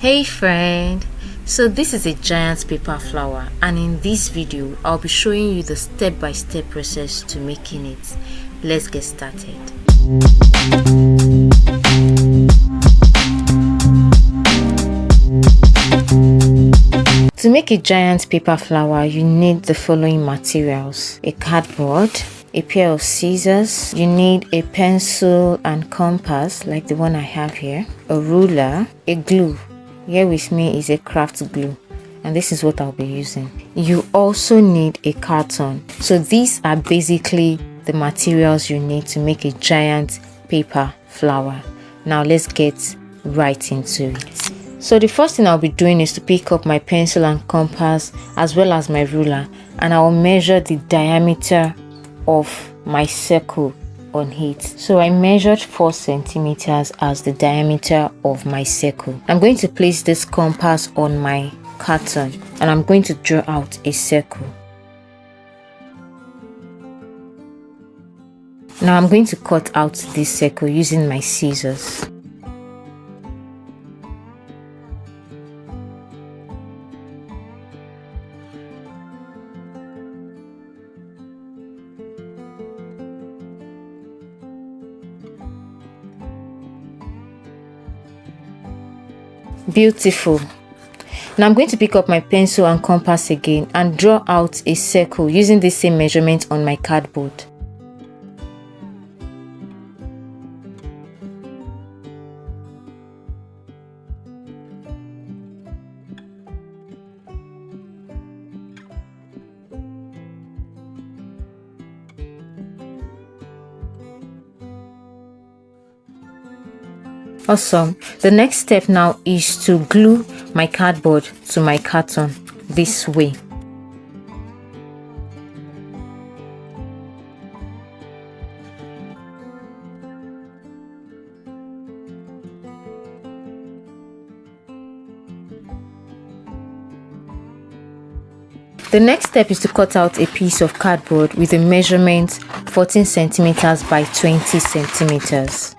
Hey friend, so this is a giant paper flower, and in this video I'll be showing you the step-by-step process to making it. Let's get started. To make a giant paper flower, you need the following materials: a cardboard, a pair of scissors, you need a pencil and compass like the one I have here, a ruler, a glue. Here with me is a craft glue, and this is what I'll be using. You also need a carton. So these are basically the materials you need to make a giant paper flower. Now let's get right into it. So the first thing I'll be doing is to pick up my pencil and compass as well as my ruler, and I'll measure the diameter of my circle on it. So I measured 4 centimeters as the diameter of my circle. I'm going to place this compass on my carton and I'm going to draw out a circle. Now I'm going to cut out this circle using my scissors. Beautiful. Now I'm going to pick up my pencil and compass again and draw out a circle using the same measurement on my cardboard. Awesome. The next step now is to glue my cardboard to my carton this way. The next step is to cut out a piece of cardboard with a measurement 14 centimeters by 20 centimeters.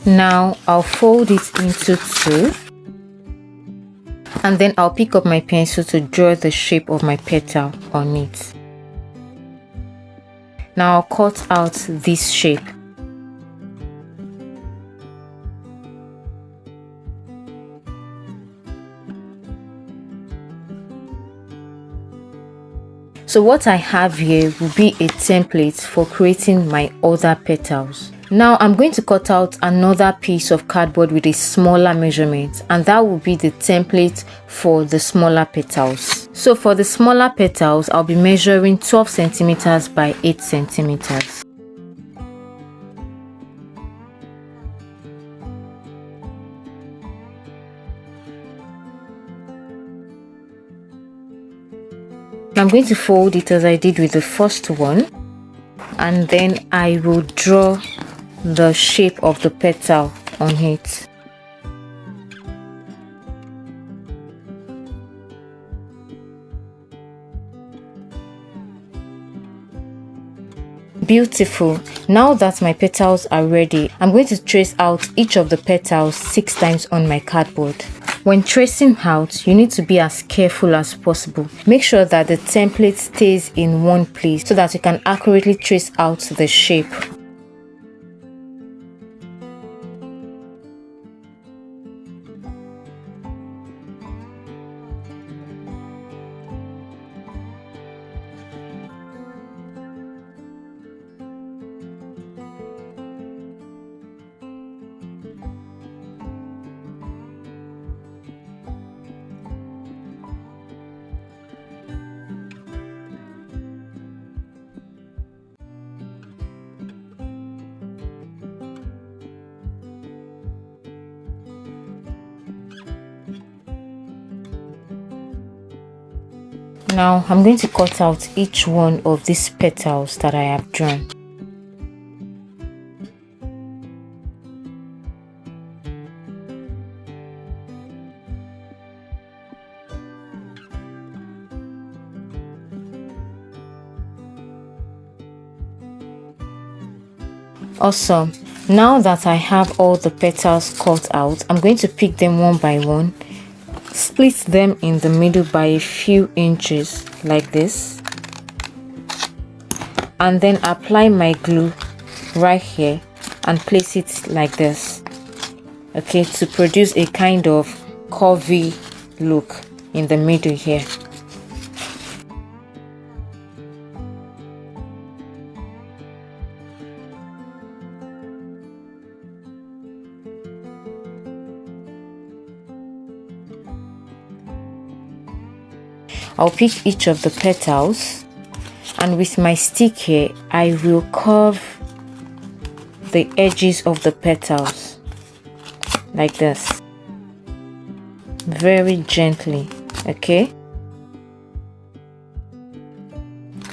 Now I'll fold it into 2, and then I'll pick up my pencil to draw the shape of my petal on it. Now I'll cut out this shape. So what I have here will be a template for creating my other petals. Now I'm going to cut out another piece of cardboard with a smaller measurement, and that will be the template for the smaller petals. So for the smaller petals, I'll be measuring 12 centimeters by 8 centimeters. I'm going to fold it as I did with the first one, and then I will draw the shape of the petal on it. Beautiful. Now that my petals are ready, I'm going to trace out each of the petals 6 times on my cardboard. When tracing out, you need to be as careful as possible. Make sure that the template stays in one place so that you can accurately trace out the shape. Now I'm going to cut out each one of these petals that I have drawn. Awesome. Now that I have all the petals cut out, I'm going to pick them one by one, split them in the middle by a few inches like this, and then apply my glue right here and place it like this, okay, to produce a kind of curvy look in the middle here. I'll pick each of the petals, and with my stick here I will curve the edges of the petals like this, very gently, okay?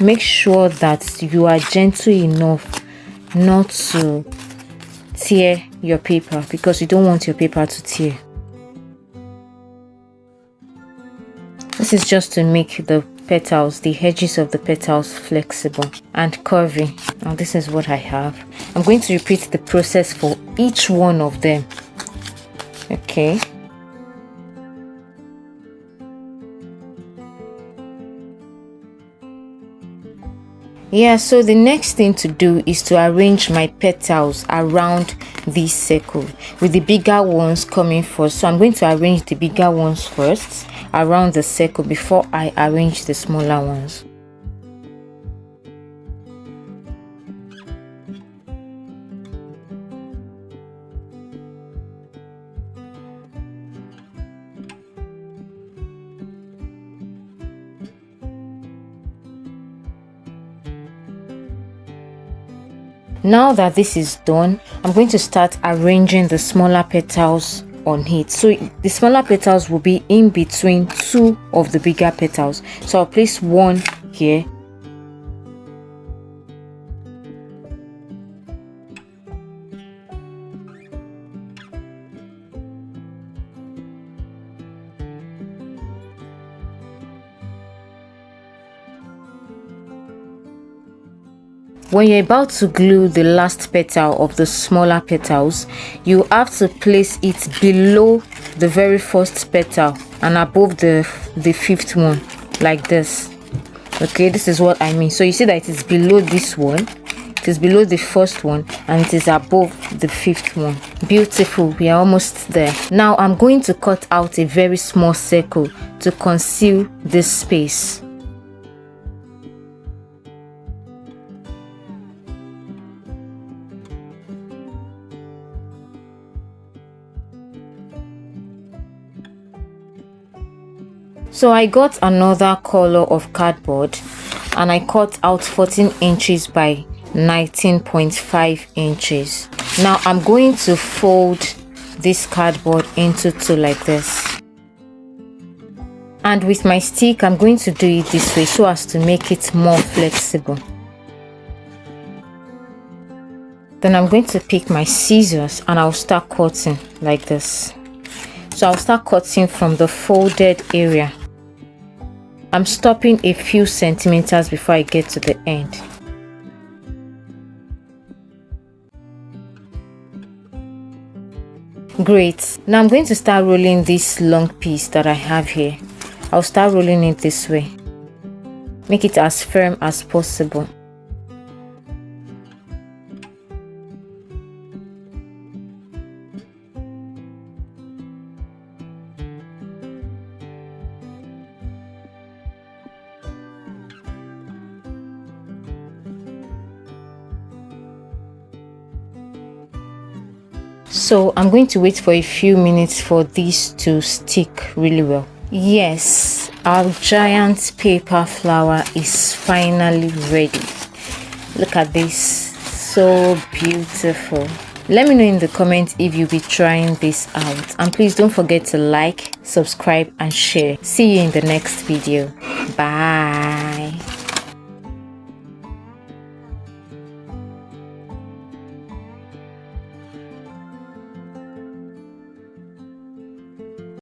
Make sure that you are gentle enough not to tear your paper, because you don't want your paper to tear. This is just to make the petals, the edges of the petals, flexible and curvy. Now this is what I have. I'm going to repeat the process for each one of them, okay? Yeah, so the next thing to do is to arrange my petals around this circle, with the bigger ones coming first. So I'm going to arrange the bigger ones first around the circle before I arrange the smaller ones. Now that this is done, I'm going to start arranging the smaller petals on it. So the smaller petals will be in between two of the bigger petals. So I'll place one here, when you're about to glue the last petal of the smaller petals, you have to place it below the very first petal and above the fifth one, like this. Okay, this is what I mean. So you see that it is below this one, it is below the first one, and it is above the fifth one. Beautiful, we are almost there. Now I'm going to cut out a very small circle to conceal this space. So I got another color of cardboard and I cut out 14 inches by 19.5 inches. Now I'm going to fold this cardboard into two like this. And with my stick, I'm going to do it this way so as to make it more flexible. Then I'm going to pick my scissors and I'll start cutting like this. So I'll start cutting from the folded area. I'm stopping a few centimeters before I get to the end. Great. Now I'm going to start rolling this long piece that I have here. I'll start rolling it this way. Make it as firm as possible. So I'm going to wait for a few minutes for this to stick really well. Yes, our giant paper flower is finally ready. Look at this, so beautiful. Let me know in the comments if you'll be trying this out, and please don't forget to like, subscribe and share. See you in the next video. Bye.